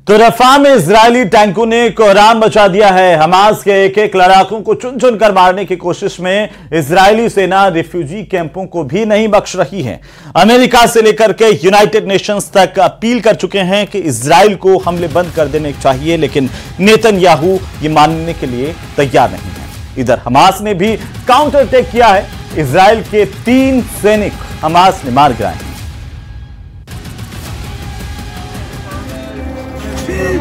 तो रफा में इजरायली टैंकों ने कोहराम मचा दिया है। हमास के एक एक लड़ाकों को चुन चुन कर मारने की कोशिश में इजरायली सेना रिफ्यूजी कैंपों को भी नहीं बख्श रही है। अमेरिका से लेकर के यूनाइटेड नेशंस तक अपील कर चुके हैं कि इजराइल को हमले बंद कर देने चाहिए, लेकिन नेतन्याहू ये मानने के लिए तैयार नहीं है। इधर हमास ने भी काउंटर अटैक किया है। इजराइल के 3 सैनिक हमास ने मार गिराए हैं।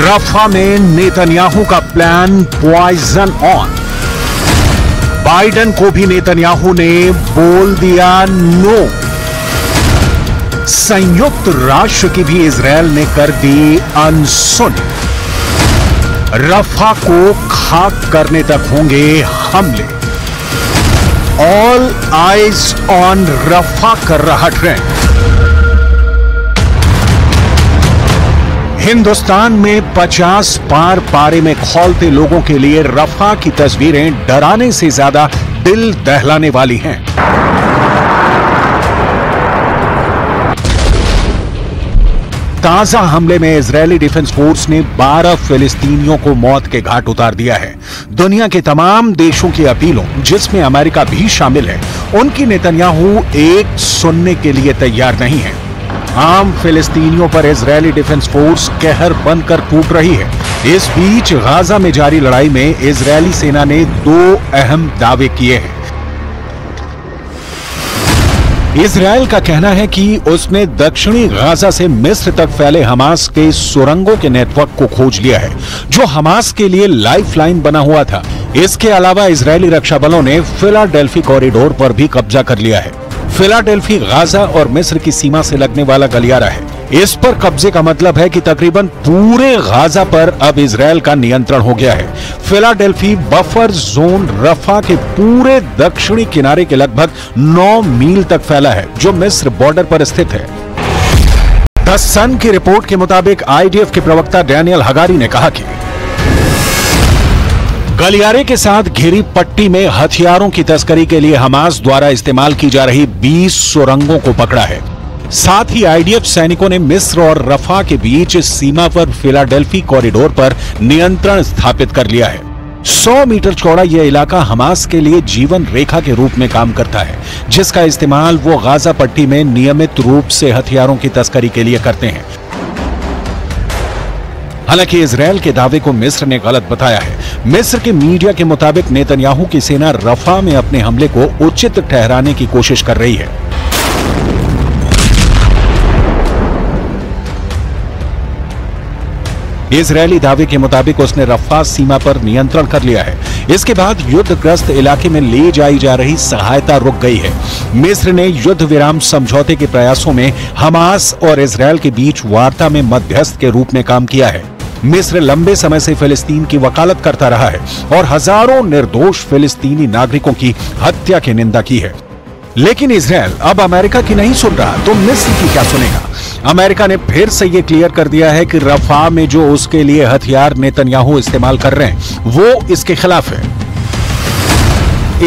रफा में नेतन्याहू का प्लान पॉइजन ऑन। बाइडेन को भी नेतन्याहू ने बोल दिया नो। संयुक्त राष्ट्र की भी इजरायल ने कर दी अनसुनी। रफा को खाक करने तक होंगे हमले। ऑल आइज ऑन रफा कर रहा ट्रेंड। हिंदुस्तान में 50 पार पारे में खौलते लोगों के लिए रफा की तस्वीरें डराने से ज्यादा दिल दहलाने वाली हैं। ताजा हमले में इजरायली डिफेंस फोर्स ने 12 फिलिस्तीनियों को मौत के घाट उतार दिया है। दुनिया के तमाम देशों की अपीलों, जिसमें अमेरिका भी शामिल है, उनकी नेतन्याहू एक सुनने के लिए तैयार नहीं है। आम फिलिस्तीनियों पर इजरायली डिफेंस फोर्स कहर बनकर टूट रही है। इस बीच गाजा में जारी लड़ाई में इजरायली सेना ने 2 अहम दावे किए हैं। इजरायल का कहना है कि उसने दक्षिणी गाजा से मिस्र तक फैले हमास के सुरंगों के नेटवर्क को खोज लिया है, जो हमास के लिए लाइफलाइन बना हुआ था। इसके अलावा इजरायली रक्षा बलों ने फिलाडेल्फी कॉरिडोर पर भी कब्जा कर लिया है। फिलाडेल्फी गाजा और मिस्र की सीमा से लगने वाला गलियारा है। इस पर कब्जे का मतलब है कि तकरीबन पूरे गाजा पर अब इजरायल का नियंत्रण हो गया है। फिलाडेल्फी बफर जोन रफा के पूरे दक्षिणी किनारे के लगभग 9 मील तक फैला है, जो मिस्र बॉर्डर पर स्थित है। द सन की रिपोर्ट के मुताबिक आईडीएफ के प्रवक्ता डैनियल हगारी ने कहा कि गलियारे के साथ घिरी पट्टी में हथियारों की तस्करी के लिए हमास द्वारा इस्तेमाल की जा रही 20 सुरंगों को पकड़ा है। साथ ही आईडीएफ सैनिकों ने मिस्र और रफा के बीच सीमा पर फिलाडेल्फी कॉरिडोर पर नियंत्रण स्थापित कर लिया है। 100 मीटर चौड़ा यह इलाका हमास के लिए जीवन रेखा के रूप में काम करता है, जिसका इस्तेमाल वो गाजा पट्टी में नियमित रूप से हथियारों की तस्करी के लिए करते हैं। हालांकि इजरायल के दावे को मिस्र ने गलत बताया है। मिस्र के मीडिया के मुताबिक नेतन्याहू की सेना रफा में अपने हमले को उचित ठहराने की कोशिश कर रही है। इजरायली दावे के मुताबिक उसने रफा सीमा पर नियंत्रण कर लिया है। इसके बाद युद्धग्रस्त इलाके में ले जाई जा रही सहायता रुक गई है। मिस्र ने युद्ध विराम समझौते के प्रयासों में हमास और इजरायल के बीच वार्ता में मध्यस्थ के रूप में काम किया है। मिस्र लंबे समय से फिलिस्तीन की वकालत करता रहा है और हजारों निर्दोष फिलिस्तीनी नागरिकों की हत्या की निंदा की है। लेकिन इजरायल अब अमेरिका की नहीं सुन रहा, तो मिस्र की क्या सुनेगा? अमेरिका ने फिर से यह क्लियर कर दिया है कि रफा में जो उसके लिए हथियार नेतन्याहू इस्तेमाल कर रहे हैं, वो इसके खिलाफ है।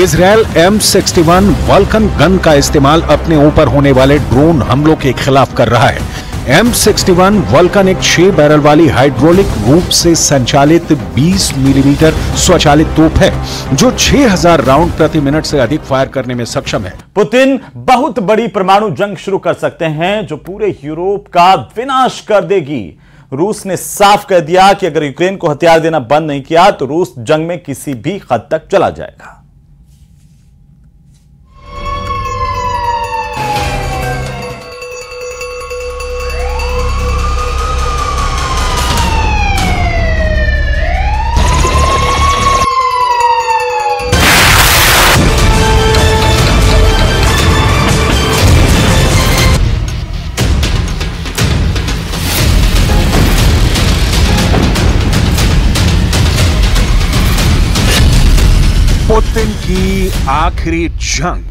इजरायल M61 वल्कन गन का इस्तेमाल अपने ऊपर होने वाले ड्रोन हमलों के खिलाफ कर रहा है। M61 वल्कन एक 6 बैरल वाली हाइड्रोलिक रूप से संचालित 20 मिलीमीटर स्वचालित तोप है, जो 6000 राउंड प्रति मिनट से अधिक फायर करने में सक्षम है। पुतिन बहुत बड़ी परमाणु जंग शुरू कर सकते हैं, जो पूरे यूरोप का विनाश कर देगी। रूस ने साफ कह दिया कि अगर यूक्रेन को हथियार देना बंद नहीं किया तो रूस जंग में किसी भी हद तक चला जाएगा। की आखिरी जंग,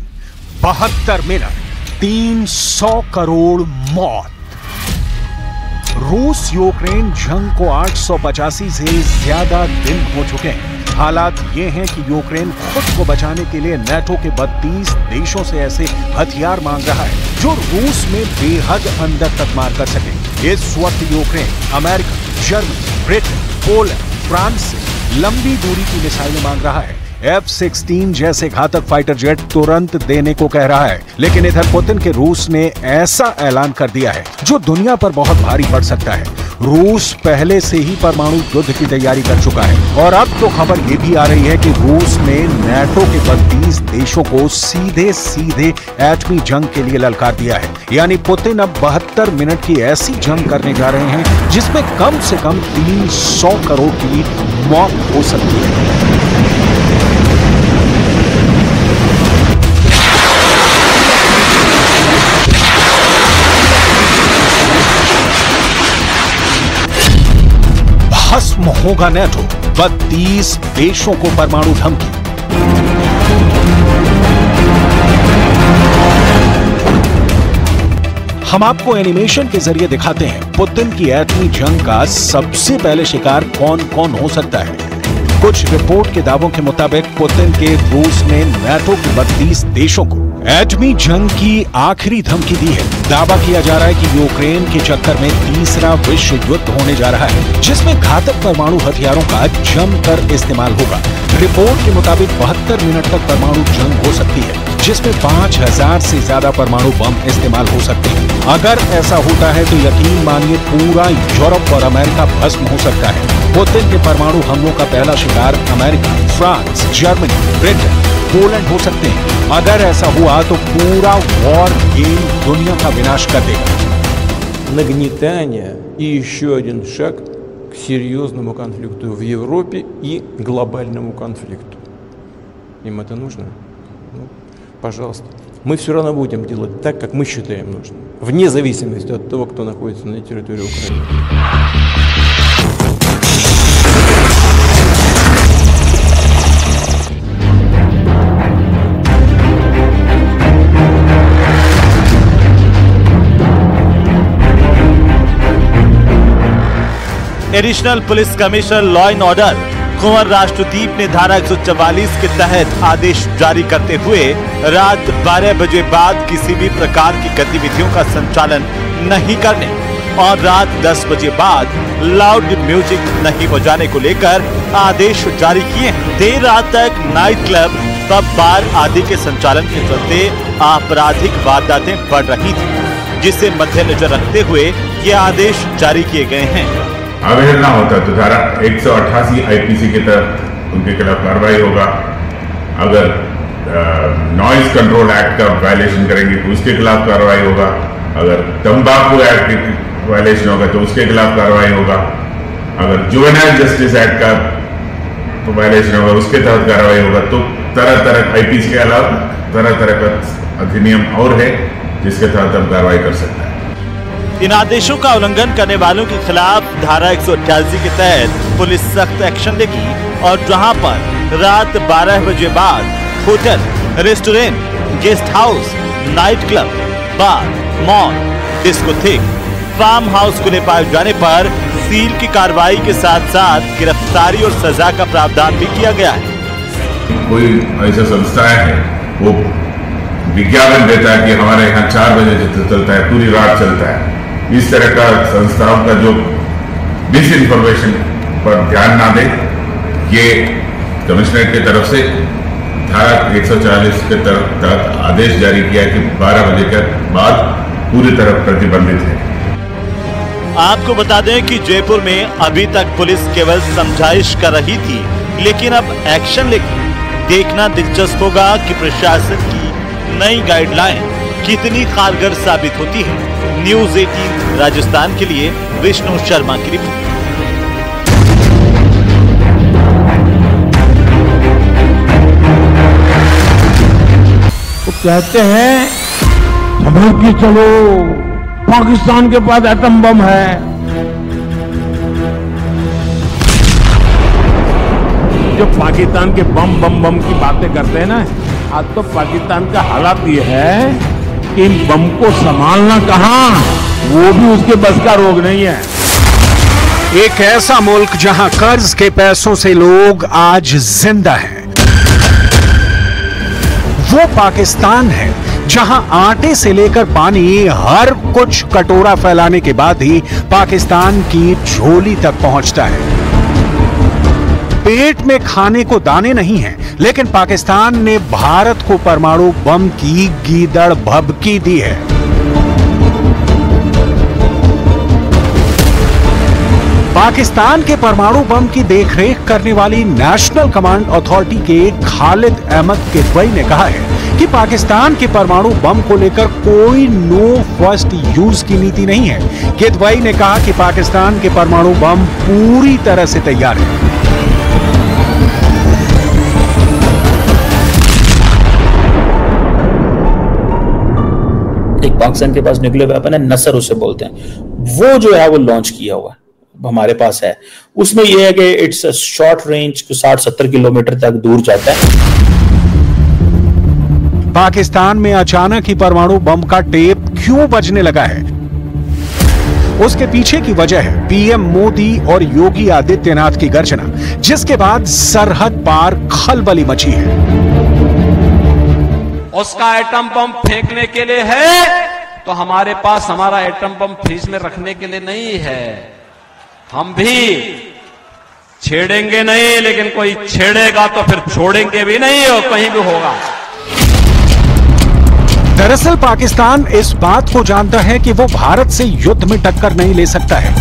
72 मिनट, 300 करोड़ मौत। रूस यूक्रेन जंग को 885 से ज्यादा दिन हो चुके हैं। हालात ये हैं कि यूक्रेन खुद को बचाने के लिए नाटो के 32 देशों से ऐसे हथियार मांग रहा है जो रूस में बेहद अंदर तक मार कर सके। इस वक्त Ukraine America, Germany, Britain, Poland, France से लंबी दूरी की मिसाइलें मांग रहा है। F-16 जैसे घातक फाइटर जेट तुरंत देने को कह रहा है, लेकिन इधर पुतिन के रूस ने ऐसा ऐलान कर दिया है जो दुनिया पर बहुत भारी पड़ सकता है। रूस पहले से ही परमाणु युद्ध की तैयारी कर चुका है और अब तो खबर यह भी आ रही है कि रूस ने नाटो के 32 देशों को सीधे सीधे एटमी जंग के लिए ललकार दिया है। यानी पुतिन अब 72 मिनट की ऐसी जंग करने जा रहे हैं जिसमें कम से कम 300 करोड़ की मौत हो सकती है। भस्म होगा नाटो, 32 देशों को परमाणु धमकी। हम आपको एनिमेशन के जरिए दिखाते हैं पुतिन की एटमी जंग का सबसे पहले शिकार कौन कौन हो सकता है। कुछ रिपोर्ट के दावों के मुताबिक पुतिन के रूस ने नाटो के 32 देशों को एटमी जंग की आखिरी धमकी दी है। दावा किया जा रहा है कि यूक्रेन के चक्कर में तीसरा विश्व युद्ध होने जा रहा है जिसमें घातक परमाणु हथियारों का जमकर इस्तेमाल होगा। रिपोर्ट के मुताबिक 72 मिनट तक परमाणु जंग हो सकती है जिसमें 5000 से ज्यादा परमाणु बम इस्तेमाल हो सकते हैं। अगर ऐसा होता है तो यकीन मानिए पूरा यूरोप और अमेरिका भस्म हो सकता है। पुतिन के परमाणु हमलों का पहला शिकार America, France, Germany, Britain, Poland हो सकते हैं। अगर ऐसा हुआ तो पूरा वॉर गेम दुनिया का विनाश कर देगा। Нагнетание и еще один шаг к серьезному конфликту в Европе и глобальному конфликту. Им это нужно? Ну, пожалуйста. Мы все равно будем делать так, как мы считаем нужным, вне зависимости от того, кто находится на территории Украины. Additional police commissioner law and order Kunwar Rashtradeep ने धारा 144 के तहत आदेश जारी करते हुए रात 12 बजे बाद किसी भी प्रकार की गतिविधियों का संचालन नहीं करने और रात 10 बजे बाद लाउड म्यूजिक नहीं बजाने को लेकर आदेश जारी किए हैं। देर रात तक नाइट क्लब, पब, बार आदि के संचालन के चलते आपराधिक वारदातें बढ़ रही थी, जिसे मद्देनजर रखते हुए ये आदेश जारी किए गए हैं। अवहेलना होता तो धारा 188 आईपीसी के तहत उनके खिलाफ कार्रवाई होगा। अगर नॉइज कंट्रोल एक्ट का वायलेशन करेंगे तो उसके खिलाफ कार्रवाई होगा। अगर तंबाकू एक्ट की वायलेशन होगा तो उसके खिलाफ कार्रवाई होगा। अगर जुवेनाइल जस्टिस एक्ट का तो वायलेशन होगा उसके तहत कार्रवाई होगा। तो तरह तरह आईपीसी के अलावा तरह तरह का अधिनियम और है जिसके तहत हम कार्रवाई कर सकते हैं। इन आदेशों का उल्लंघन करने वालों के खिलाफ धारा 188 के तहत पुलिस सख्त एक्शन लेगी और जहां पर रात 12 बजे बाद hotel, restaurant, guest house, night club, bar, mall, discotheque, farm house खुले पाए जाने पर सील की कार्रवाई के साथ साथ गिरफ्तारी और सजा का प्रावधान भी किया गया है। कोई ऐसा संस्था है वो विज्ञापन देता है कि हमारे यहाँ 4 बजे चलता है, पूरी रात चलता है, इस तरह का संस्थाओं का जो डिस इन्फॉर्मेशन पर ध्यान ना दे, ये कमिश्नरेट की तरफ से धारा 140 के तहत आदेश जारी किया कि 12 बजे के बाद पूरी तरह प्रतिबंधित है। आपको बता दें कि जयपुर में अभी तक पुलिस केवल समझाइश कर रही थी, लेकिन अब एक्शन लेगी। देखना दिलचस्प होगा कि प्रशासन की नई गाइडलाइन कितनी कारगर साबित होती है। न्यूज़ 18 राजस्थान के लिए विष्णु शर्मा की रिपोर्ट। तो कहते हैं समझ के चलो पाकिस्तान के पास एटम बम है। जो पाकिस्तान के बम की बातें करते हैं ना, आज तो पाकिस्तान का हालात ये है कि इन बम को संभालना कहां, वो भी उसके बस का रोग नहीं है। एक ऐसा मुल्क जहां कर्ज के पैसों से लोग आज जिंदा हैं, वो पाकिस्तान है जहां आटे से लेकर पानी हर कुछ कटोरा फैलाने के बाद ही पाकिस्तान की झोली तक पहुंचता है। पेट में खाने को दाने नहीं हैं, लेकिन पाकिस्तान ने भारत को परमाणु बम की गीदड़ भभकी दी है। पाकिस्तान के परमाणु बम की देखरेख करने वाली नेशनल कमांड अथॉरिटी के खालिद अहमद किदवई ने कहा है कि पाकिस्तान के परमाणु बम को लेकर कोई नो फर्स्ट यूज की नीति नहीं है। किदवई ने कहा कि पाकिस्तान के परमाणु बम पूरी तरह से तैयार है। एक पाकिस्तान के पास न्यूक्लियर वेपन है, नसर उसे बोलते हैं, वो जो है वो लॉन्च किया हुआ है, हमारे पास है। उसमें यह है कि इट्स शॉर्ट रेंज, 60-70 किलोमीटर तक दूर जाता है। पाकिस्तान में अचानक ही परमाणु बम का टेप क्यों बजने लगा है? उसके पीछे की वजह है पीएम मोदी और योगी आदित्यनाथ की गर्जना, जिसके बाद सरहद पार खलबली मची है। उसका एटम बम फेंकने के लिए है तो हमारे पास हमारा एटम बम फ्रीज में रखने के लिए नहीं है। हम भी छेड़ेंगे नहीं, लेकिन कोई छेड़ेगा तो फिर छोड़ेंगे भी नहीं और कहीं भी होगा। दरअसल पाकिस्तान इस बात को जानता है कि वो भारत से युद्ध में टक्कर नहीं ले सकता है।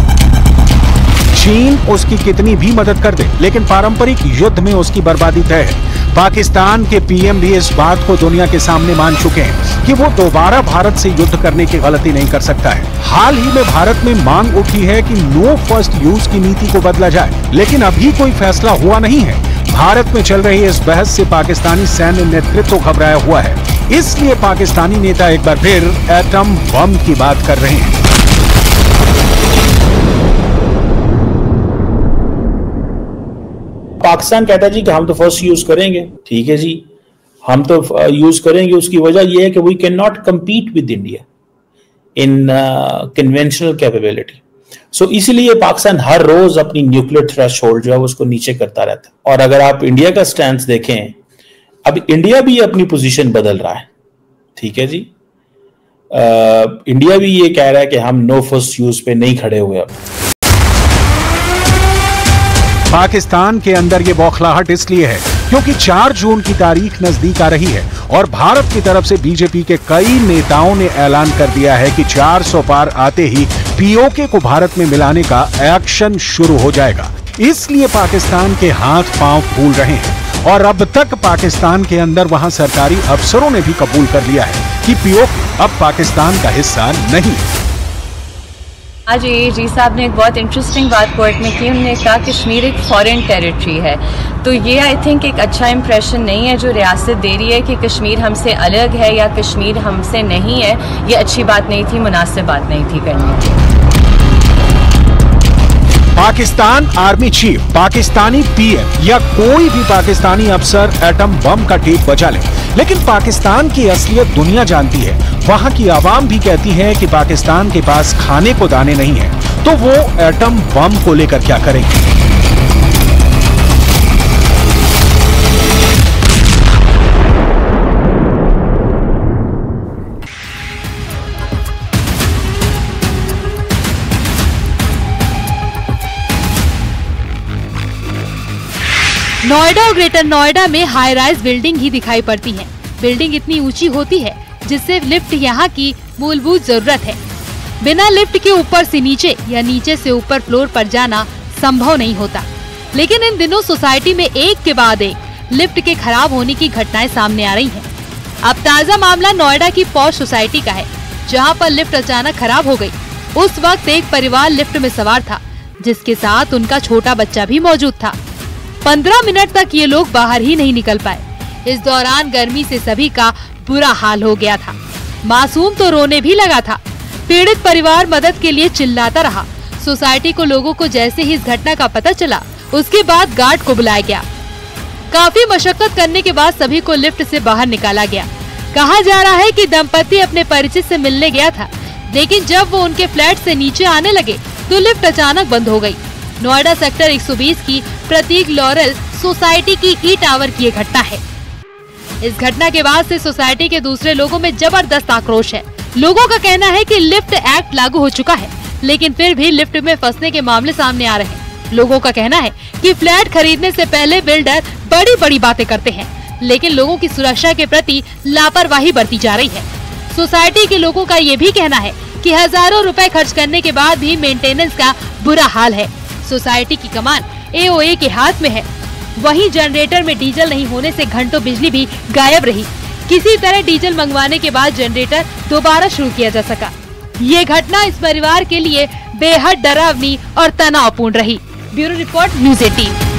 चीन उसकी कितनी भी मदद कर दे, लेकिन पारंपरिक युद्ध में उसकी बर्बादी तय है। पाकिस्तान के पीएम भी इस बात को दुनिया के सामने मान चुके हैं कि वो दोबारा भारत से युद्ध करने की गलती नहीं कर सकता है। हाल ही में भारत में मांग उठी है कि नो फर्स्ट यूज की नीति को बदला जाए, लेकिन अभी कोई फैसला हुआ नहीं है। भारत में चल रही इस बहस से पाकिस्तानी सैन्य नेतृत्व घबराया हुआ है, इसलिए पाकिस्तानी नेता एक बार फिर एटम बम की बात कर रहे हैं। पाकिस्तान कहता है जी कि हम तो फर्स्ट यूज करेंगे, ठीक है जी, हम तो यूज करेंगे। उसकी वजह यह है कि we can not compete with India in conventional capability. So इसीलिए पाकिस्तान हर रोज अपनी न्यूक्लियर थ्रेशोल्ड जो है उसको नीचे करता रहता है। और अगर आप इंडिया का स्टैंड देखें, अब इंडिया भी अपनी पोजीशन बदल रहा है, ठीक है जी। इंडिया भी ये कह रहा है कि हम नो फर्स्ट यूज पे नहीं खड़े हुए। अब पाकिस्तान के अंदर ये बौखलाहट इसलिए है क्योंकि 4 जून की तारीख नजदीक आ रही है और भारत की तरफ से बीजेपी के कई नेताओं ने ऐलान कर दिया है कि 400 पार आते ही पीओके को भारत में मिलाने का एक्शन शुरू हो जाएगा। इसलिए पाकिस्तान के हाथ पांव फूल रहे हैं और अब तक पाकिस्तान के अंदर वहां सरकारी अफसरों ने भी कबूल कर लिया है कि पीओके अब पाकिस्तान का हिस्सा नहीं। आज एजी साहब ने एक बहुत इंटरेस्टिंग बात कोर्ट में की। उन्होंने कहा कश्मीर एक फॉरेन टेरिटरी है, तो ये आई थिंक एक अच्छा इंप्रेशन नहीं है जो रियासत दे रही है कि कश्मीर हमसे अलग है या कश्मीर हमसे नहीं है। ये अच्छी बात नहीं थी, मुनासिब बात नहीं थी करनी थी। Pakistan army chief, Pakistani PM या कोई भी पाकिस्तानी अफसर एटम बम का टेप बजा ले, लेकिन पाकिस्तान की असलियत दुनिया जानती है। वहां की आवाम भी कहती है कि पाकिस्तान के पास खाने को दाने नहीं है, तो वो एटम बम को लेकर क्या करेंगे। नोएडा और ग्रेटर नोएडा में हाई राइज बिल्डिंग ही दिखाई पड़ती हैं। बिल्डिंग इतनी ऊंची होती है जिससे लिफ्ट यहाँ की मूलभूत जरूरत है। बिना लिफ्ट के ऊपर से नीचे या नीचे से ऊपर फ्लोर पर जाना संभव नहीं होता। लेकिन इन दिनों सोसाइटी में एक के बाद एक लिफ्ट के खराब होने की घटनाएं सामने आ रही हैं। अब ताज़ा मामला नोएडा की पॉश सोसाइटी का है, जहाँ पर लिफ्ट अचानक खराब हो गयी। उस वक्त एक परिवार लिफ्ट में सवार था, जिसके साथ उनका छोटा बच्चा भी मौजूद था। 15 मिनट तक ये लोग बाहर ही नहीं निकल पाए। इस दौरान गर्मी से सभी का बुरा हाल हो गया था। मासूम तो रोने भी लगा था। पीड़ित परिवार मदद के लिए चिल्लाता रहा। सोसाइटी को लोगों को जैसे ही इस घटना का पता चला, उसके बाद गार्ड को बुलाया गया। काफी मशक्कत करने के बाद सभी को लिफ्ट से बाहर निकाला गया। कहा जा रहा है कि दंपति अपने परिचित से मिलने गया था, लेकिन जब वो उनके फ्लैट से नीचे आने लगे तो लिफ्ट अचानक बंद हो गई। नोएडा सेक्टर 120 की प्रतीक लॉरेल सोसाइटी की ई टावर की ये घटना है। इस घटना के बाद से सोसाइटी के दूसरे लोगों में जबरदस्त आक्रोश है। लोगों का कहना है कि लिफ्ट एक्ट लागू हो चुका है, लेकिन फिर भी लिफ्ट में फंसने के मामले सामने आ रहे हैं। लोगों का कहना है कि फ्लैट खरीदने से पहले बिल्डर बड़ी बड़ी बातें करते हैं, लेकिन लोगों की सुरक्षा के प्रति लापरवाही बरती जा रही है। सोसाइटी के लोगों का ये भी कहना है कि हजारों रुपए खर्च करने के बाद भी मेंटेनेंस का बुरा हाल है। सोसाइटी की कमान AOA के हाथ में है। वहीं जनरेटर में डीजल नहीं होने से घंटों बिजली भी गायब रही। किसी तरह डीजल मंगवाने के बाद जनरेटर दोबारा शुरू किया जा सका। ये घटना इस परिवार के लिए बेहद डरावनी और तनावपूर्ण रही। Bureau report, news 18।